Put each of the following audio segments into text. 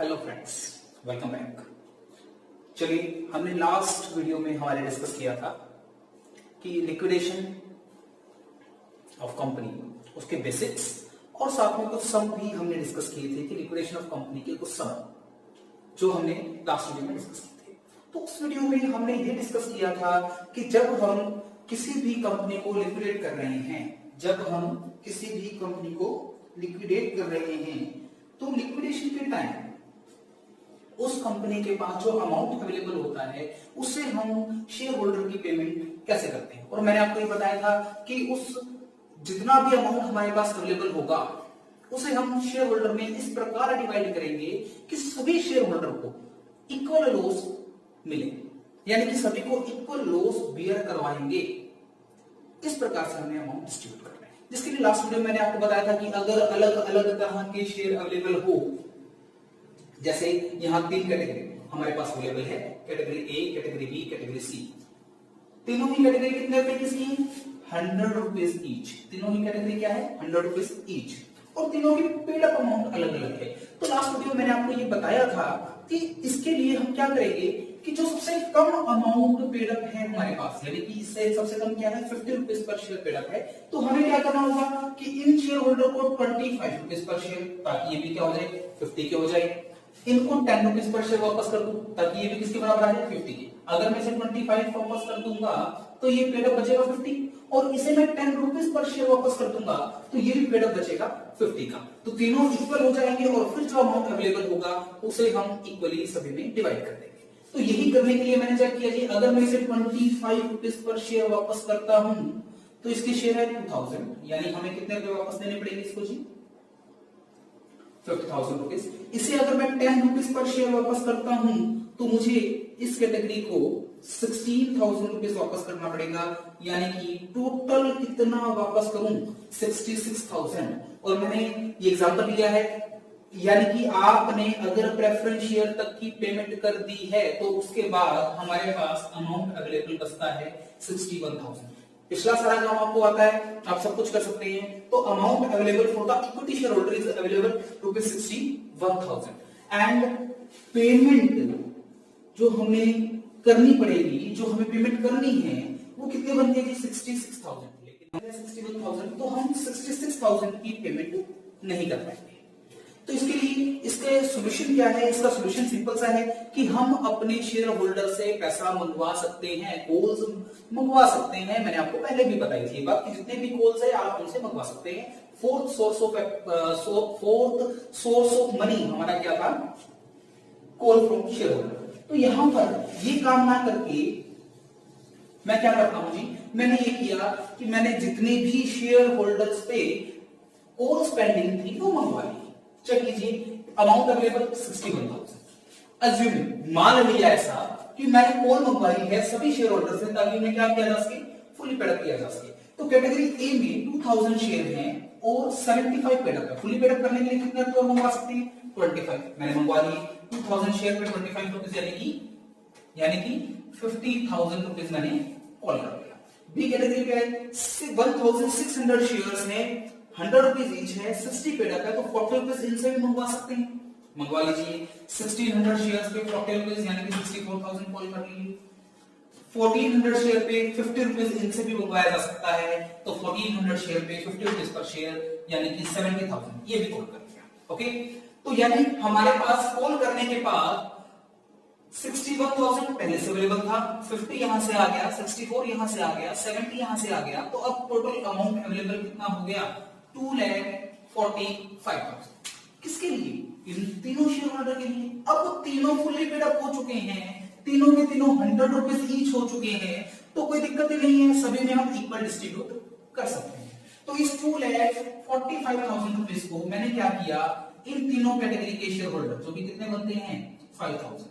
Hello friends, welcome back. चलिए, हमने last video में हमारे डिस्कस किया था कि लिक्विडेशन ऑफ कंपनी, उसके बेसिक्स और साथ में कुछ सम भी हमने डिस्कस किए थे कि लिक्विडेशन ऑफ कंपनी के कुछ सम जो हमने लास्ट वीडियो में डिस्कस किए थे। तो उस वीडियो में हमने ये डिस्कस किया था कि जब हम किसी भी कंपनी को लिक्विडेट कर रहे हैं, तो लिक्विडेशन के टाइम उस कंपनी के पास जो अमाउंट अवेलेबल होता है उससे हम शेयर होल्डर की पेमेंट कैसे करते हैं। और मैंने आपको ये बताया था कि उस जितना भी अमाउंट हमारे पास अवेलेबल होगा उसे हम शेयर होल्डर में इस प्रकार डिवाइड करेंगे कि सभी शेयर होल्डर को इक्वल लॉस मिले, यानी कि सभी को इक्वल लॉस बियर करवाएंगे। इस प्रकार से हमें अमाउंट डिस्ट्रीब्यूट करना है, जिसके लिए लास्ट वीडियो में मैंने आपको बताया था कि अगर अलग अलग तरह के शेयर अवेलेबल हो, जैसे यहां 3 कैटेगरी हमारे पास अवेलेबल है, category A, category B, category C. तीनों ही कैटेगरी कितने रुपए की है? 100 रुपीज ईच। तीनों ही कैटेगरी क्या है? 100 रुपीज ईच। और तीनों की पेड अप अमाउंट अलग अलग है। तो लास्ट वीडियो मैंने आपको ये बताया था कि इसके लिए हम क्या करेंगे कि जो सबसे कम अमाउंट पेड अप है हमारे पास, यानी कि इससे सबसे कम क्या है? 50 rupees per share paid up है, तो हमें क्या करना होगा कि इन शेयर होल्डर को 25 रुपीज पर शेयर, ताकि ये भी क्या हो जाए? 50 के हो जाए। इनको 10 रुपीज पर शेयर वापस कर दूं, ताकि ये भी किसके बराबर आ जाए? 50 के। अगर मैं इसे 25 वापस कर दूंगा तो ये पेड अप बचेगा 50, और इसे मैं 10 रुपीज पर शेयर वापस कर दूंगा तो ये भी पेड अप बचेगा 50 का। तो तीनों इक्वल हो जाएंगे और फिर जो अमाउंट अवेलेबल होगा उसे हम इक्वली सभी में डिवाइड कर देंगे। तो यही करने के लिए मैंने क्या किया जी, अगर मैं इसे 25 रुपीज पर शेयर वापस करता हूं तो इसकी शेयर है 2000, यानी हमें कितने रुपए वापस देने पड़ेंगे इसको जी? 50,000 रुपीज। इसे अगर मैं 10 रुपीज पर शेयर वापस करता हूं तो मुझे इस कैटेगरी को 16,000 रुपीज वापस करना पड़ेगा, यानी कि टोटल कितना वापस करूं? 66,000। और मैंने ये एग्जांपल लिया है, यानी कि आपने अगर प्रेफरेंस शेयर तक की पेमेंट कर दी है तो उसके बाद हमारे पास अमाउंट अवेलेबल बचता है 61,000। पिछला सारा काम आपको आता है, आप सब कुछ कर सकते हैं। तो amount available for the equity share holder is available ₹61,000 and payment जो हमें करनी पड़ेगी, जो हमें पेमेंट करनी है वो कितने बनती है? 66,000। लेकिन 61,000 तो हम 66,000 की पेमेंट नहीं कर पाएंगे। तो इसके लिए इसके सॉल्यूशन क्या है? इसका सॉल्यूशन सिंपल सा है कि हम अपने शेयर होल्डर से पैसा मंगवा सकते हैं, कॉल्स मंगवा सकते हैं। मैंने आपको पहले भी बताई थी बात कि जितने भी कॉल्स है आप उनसे मंगवा सकते हैं। फोर्थ सोर्स ऑफ मनी हमारा क्या था? Call from share holder. तो यहां पर ये काम ना करके मैं क्या करता हूं जी, मैंने ये किया कि मैंने जितने भी शेयर होल्डर्स पे कॉल्स पेंडिंग थी वो मंगवा ली। चेक कीजिए, अमाउंट अवेलेबल 61,000। अज्यूम, मान लिया ऐसा कि मैंने कॉल मंगवाई है सभी शेयर होल्डर से ताकि उन्हें क्या किया जा सके? फुली पेड किया जा सके। तो कैटेगरी ए में 2000 शेयर हैं और 75 पेड अप है। फुली पेड करने के लिए कितने कॉल मंगवा सकते हैं? 25। मैंने मंगवा लिए 2000 शेयर पे 25 रुपीज, यानी कि 50,000 रुपीज मैंने कॉल कर दिया। बी कैटेगरी पे है 1600 शेयर्स हैं, 100 रुपीज ईच है, 60 पेड अप है, तो 40 रुपीज इनसे भी मंगवा सकते हैं। मंगवा लीजिए 1600 शेयर्स पे 40 रुपीज, यानी कि 64,000 कॉल कर लीजिए। 1400 शेयर पे 50 रुपीज इनसे भी मंगवाया जा सकता है, तो 1400 शेयर पे 50 रुपीज पर शेयर, यानी कि 70,000 ये भी कॉल कर दिया। ओके, तो यानी हमारे पास कॉल करने के बाद 61,000 पहले से अवेलेबल था, 50 यहां से आ गया, 64 यहां से आ गया, 70 यहां से आ गया, तो अब टोटल अमाउंट अवेलेबल कितना हो गया? 2,45,000। किसके लिए? इन तीनों शेयर होल्डर के लिए। अब तो तीनों फुली पेड अप हो चुके हैं, तीनों के तीनों 100 रुपीज ईच हो चुके हैं, तो कोई दिक्कत ही नहीं है, सभी में हम इक्वल डिस्ट्रीब्यूट कर सकते हैं। तो इस 2,45,000 रुपीज को मैंने क्या किया, इन तीनों कैटेगरी के शेयर होल्डर जो कि कितने बनते हैं? 5,000,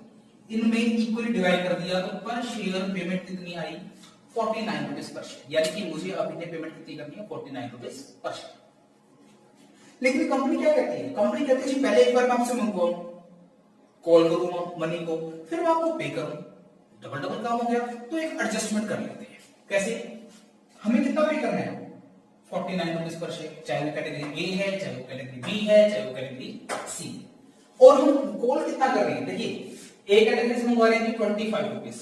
इनमें इक्वली डिवाइड कर दिया। तो पर शेयर पेमेंट कितनी आई? 49 रुपीज पर शेयर, यानी कि मुझे अब इन्हें पेमेंट कितनी करनी है? 49 रुपीज पर शेयर। लेकिन कंपनी क्या कहती है? कंपनी कहती है पहले एक बार मैं आपसे मंगवाऊं, कॉल करूंगा मनी को, फिर मैं आपको पे करूं, डबल डबल काम हो गया। तो एक एडजस्टमेंट कर लेते हैं। कैसे? हमें कितना पे करना है? 49 रुपीज पर शेयर, चाहे वो कैटेगरी ए है, चाहे वो कैटेगरी बी है, चाहे वो कैटेगरी सी। और हम कॉल कितना कर रहे हैं, देखिए ए कैटेगरी से मंगवा रहे हैं 25 रुपीज,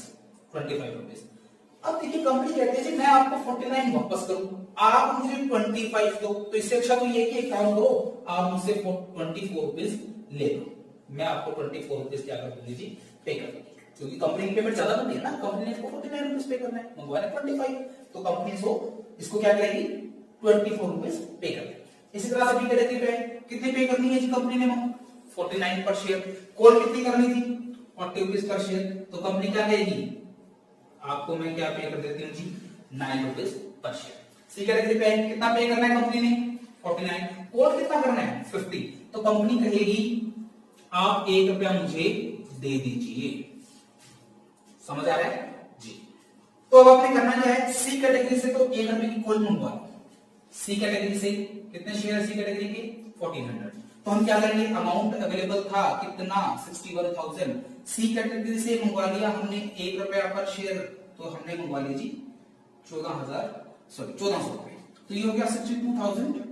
25 रुपीज। अब देखिए कंपनी कहती है जी मैं आपको 49 वापस करूं, आप मुझे 25 दो, तो इससे अच्छा तो ये कि एक काम करो आप मुझसे 24 रुपीज ले लो, मैं आपको 24 रुपीज क्या कर दूंगी जी, पे कर दूंगी, क्योंकि कंपनी की पेमेंट ज्यादा बनती है ना, कंपनी ने इसको 49 रुपीज पे करना है, मंगवा रहे 25, तो कंपनी इसको क्या करेगी 24 रुपीज पे कर देगी। इसी तरह से भी कैटेगरी पे कितनी पे करनी है जी कंपनी ने, 49 पर शेयर। कॉल कितनी करनी थी 40 रुपीज पर शेयर, तो कंपनी क्या करेगी, आपको मैं क्या पे कर देती हूँ जी 9 रुपीज पर शेयर। सी कैटेगरी पे कितना पे करना है कंपनी ने 49, कॉल कितना करना है 50, तो कंपनी कहेगी आप 1 रुपया मुझे दे दीजिए, समझ आ रहा है जी। तो अब आपने करना क्या है, सी कैटेगरी से तो 1 रुपए की कॉल मंगवा, सी कैटेगरी से कितने शेयर, सी कैटेगरी के 1400, तो हम क्या करेंगे, अमाउंट अवेलेबल था कितना 61,000, सी कैटेगरी से मंगवा लिया हमने 1 रुपया पर शेयर, तो हमने मंगवा लिया जी 1400 रुपए, तो ये हो गया 62,400।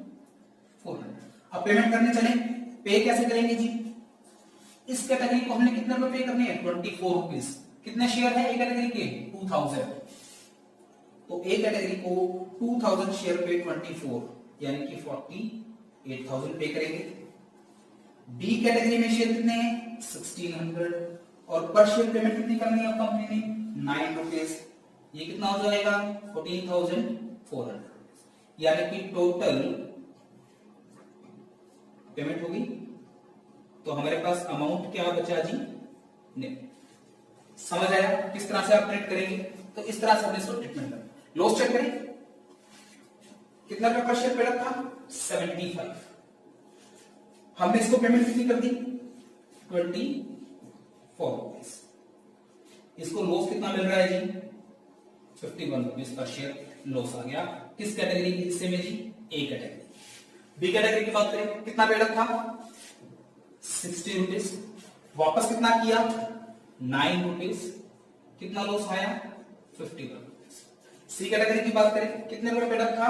अब पेमेंट करने चले, पे कैसे करेंगे जी, इस कैटेगरी को हमने कितने रुपए पे करने हैं 24 रुपीज, कितने शेयर है ए कैटेगरी के 2000, तो ए कैटेगरी को 2000 शेयर पे 24 यानी कि 48,000 पे करेंगे। बी कैटेगरी में शेयर कितने हैं 1600, और पर शेयर पेमेंट कितनी करनी है कंपनी ने 9 रुपीज, ये कितना हो जाएगा 14,400, यानी कि टोटल पेमेंट होगी, तो हमारे पास अमाउंट क्या बचा जी नहीं। समझ आया किस तरह से आप ट्रीट करेंगे, तो इस तरह से हमने इसको ट्रीटमेंट करना। लॉस चेक करें, कितना रुपया पर शेयर पे रखा 75, हमने इसको पेमेंट कितनी कर दी 24 रुपीज, इसको लॉस कितना मिल रहा है जी 51 रुपीज पर शेयर लॉस आ गया, किस कैटेगरी के हिस्से में जी ए कैटेगरी। बी कैटेगरी की बात करें, कितना पे रखा 60 रुपीज, वापस कितना किया 9 रुपीज, कितना लॉस आया 51 रुपीज। सी कैटेगरी की बात करें, कितने रुपए पे रखा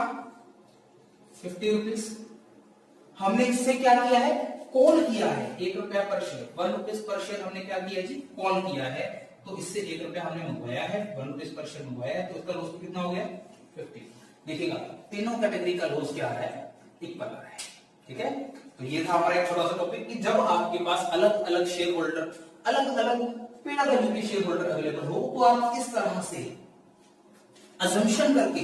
50 रुपीज, हमने इससे क्या किया है कॉल किया है 1 रुपया पर शेयर, 1 रुपीज पर शेयर हमने क्या किया जी कॉल किया है, तो इससे 1 रुपया हमने मंगवाया है, 1 रुपीज पर शेयर मंगवाया है, तो इसका लॉस कितना हो गया 50। देखिएगा तीनों कैटेगरी का लॉस क्या आ रहा है इक्वल आ रहा है, ठीक है। तो ये था हमारा एक छोटा सा टॉपिक कि जब आपके पास अलग अलग शेयर होल्डर, अलग अलग पेड वैल्यू के शेयर होल्डर अवेलेबल हो, तो आप इस तरह से अजम्पशन करके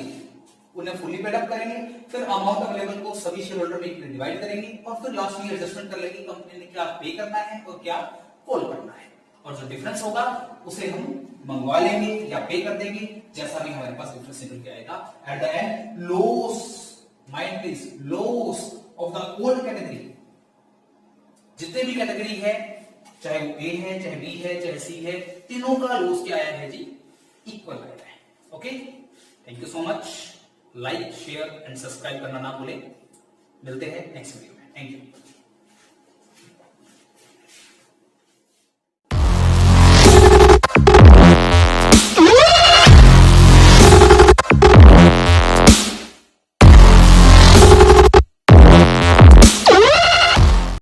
उन्हें फुली पेड अप करेंगे, फिर अमाउंट अवेलेबल को सभी शेयर होल्डर में डिवाइड करेंगे, और फिर लास्ट में एडजस्टमेंट कर लेंगे कंपनी ने क्या पे करना है और क्या कॉल करना है, और जो डिफरेंस होगा उसे हम मंगवा लेंगे या पे कर देंगे, जैसा भी हमारे पास डिफरेंस निकल के आएगा। At the end loss, mind please, loss of the whole category, जितने भी कैटेगरी है, चाहे वो ए है, चाहे बी है, चाहे सी है, तीनों का लॉस क्या आया है जी इक्वल आया है। Okay, thank you so much. Like share and subscribe करना ना भूलें। मिलते हैं नेक्स्ट वीडियो में। Thank you.